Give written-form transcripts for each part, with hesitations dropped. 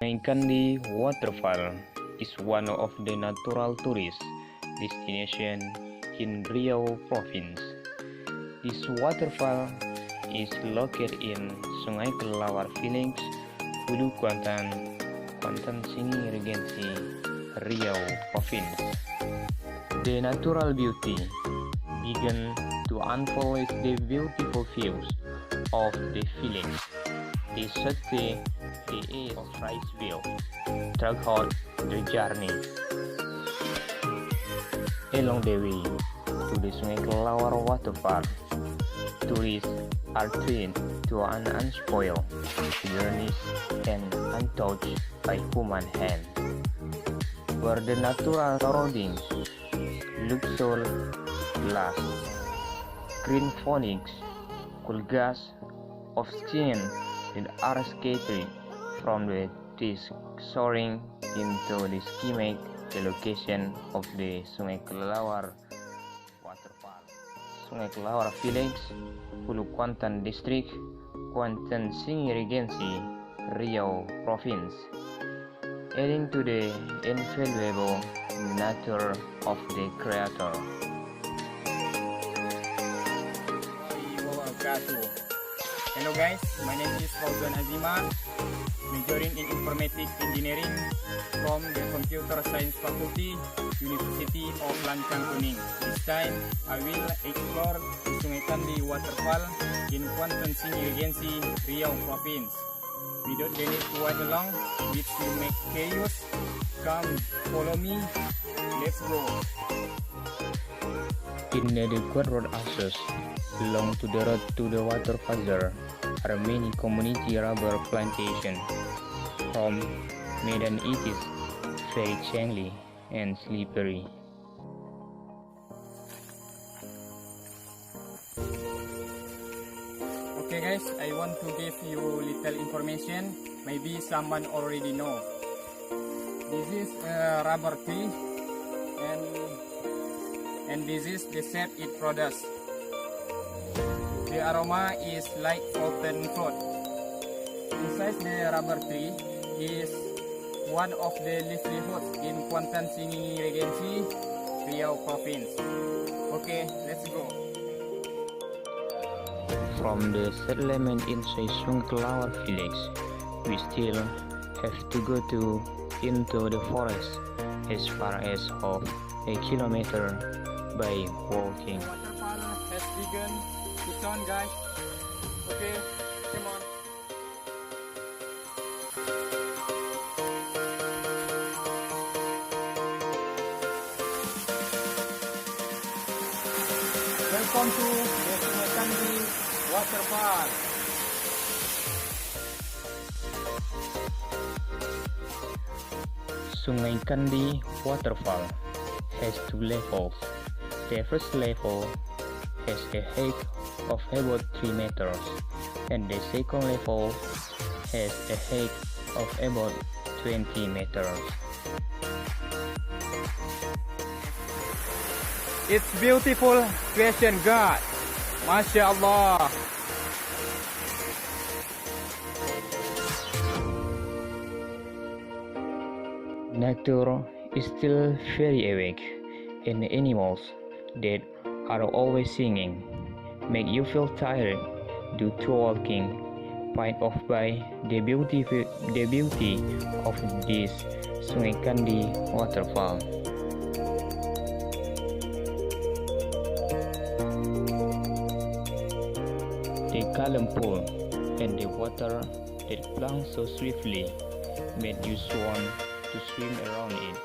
Kandi waterfall is one of the natural tourist destinations in Riau province. This waterfall is located in Sungai Kelelawar village, Hulu Kuantan, Singi Regency, Riau province. The natural beauty began to unfold with the beautiful views of the village. They set the edge of rice field throughout the journey. Along the way to the Sungai Kelelawar waterfall, tourists are treated to an unspoiled journey and untouched by human hand, where the natural surroundings look so lush. Green phonics, cool gas of skin that are scattered from the trees, soaring into the schematic the location of the Sungai Kelelawar waterfall. Sungai Kelelawar village, Hulu Kuantan district, Kuantan Singi Regency, Riau province, adding to the invaluable nature of the creator. Hello guys, my name is Fauzan Azima, majoring in informatics engineering from the Computer Science Faculty, University of Lancang Kuning. This time, I will explore the Sungai Kandi waterfall in Kuantan Singi Regency, Riau province. Without the need to watch along, which will make chaos. Come, follow me, let's go. Inadequate road access along to the road to the waterfall there are many community rubber plantations. From Medan it is very shingly and slippery. Okay guys, I want to give you little information. Maybe someone already know. This is a rubber tree and this is the shape it produces. The aroma is like fountain fruit. Inside the rubber tree is one of the livelihoods in Kuantan Singi Regency, Riau province. Okay, let's go. From the settlement inside Sungai Kelelawar village, we still have to go into the forest as far as of a kilometer by walking. Waterfall has begun to turn, guys. Okay, come on. Welcome to the Sungai Kandi waterfall. Sungai Kandi waterfall has two levels. The first level has a height of about 3 meters, and the second level has a height of about 20 meters. It's beautiful creation, God. Masya Allah. Nature is still very awake, and the animals that are always singing make you feel tired due to walking, point off by the beauty of this Sungai Kandi waterfall. The calm pool and the water that flung so swiftly made you want to swim around it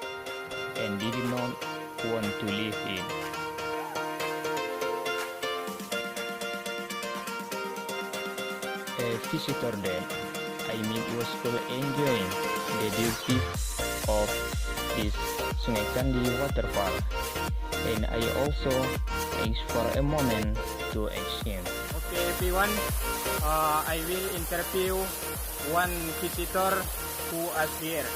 and did not want to leave it. A visitor that I met was still enjoying the beauty of this Sungai Kandi waterfall, and I also asked for a moment to exchange. Okay everyone, I will interview one visitor who is here.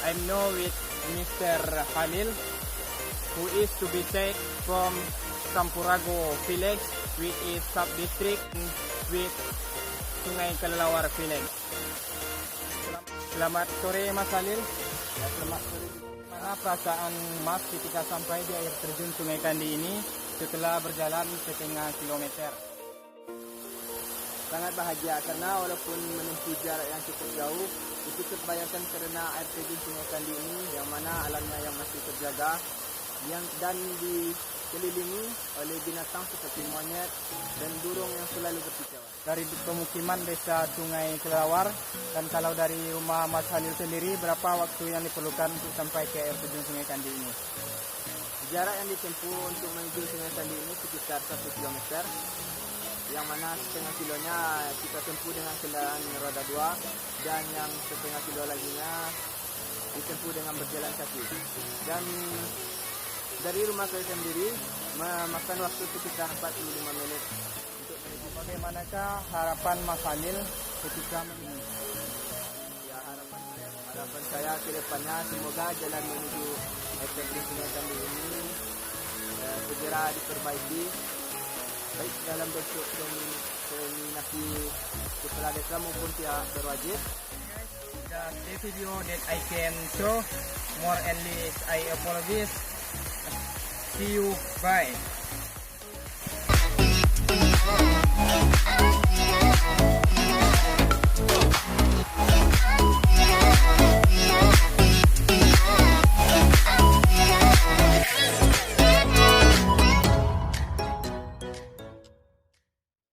I'm now with Mr. Khalil, who is to be said from Sampurago village, which is sub-district with Sungai Kelelawar village. Selamat sore Mas Halil. Ya, selamat sore. Mana perasaan Mas ketika sampai di air terjun Sungai Kandi ini setelah berjalan setengah kilometer? Sangat bahagia karena walaupun menempuh jarak yang cukup jauh, itu terbayarkan karena air terjun Sungai Kandi ini yang mana alamnya yang masih terjaga dan dikelilingi oleh binatang seperti monyet dan burung yang selalu berkicauan. Dari pemukiman desa Sungai Kelawar, dan kalau dari rumah Mas Halil sendiri, berapa waktu yang diperlukan untuk sampai ke air terjun Sungai Kandi ini? Jarak yang ditempuh untuk menuju Sungai Kandi ini sekitar 1 km, yang mana setengah kilonya kita tempuh dengan kendaraan roda 2 dan yang setengah kilo laginya ditempuh dengan berjalan kaki. Dan dari rumah saya sendiri memakan waktu sekitar 45 menit untuk menuju. Bagaimanakah harapan Mas Halil ketika menuju? Ya, harapan saya ke depannya semoga jalan menuju air terjun Sungai Kandi ini segera diperbaiki, baik dalam bentuk koordinasi kepala desa maupun pihak berwajib. The video that I can show, more and less I apologize. See you, bye.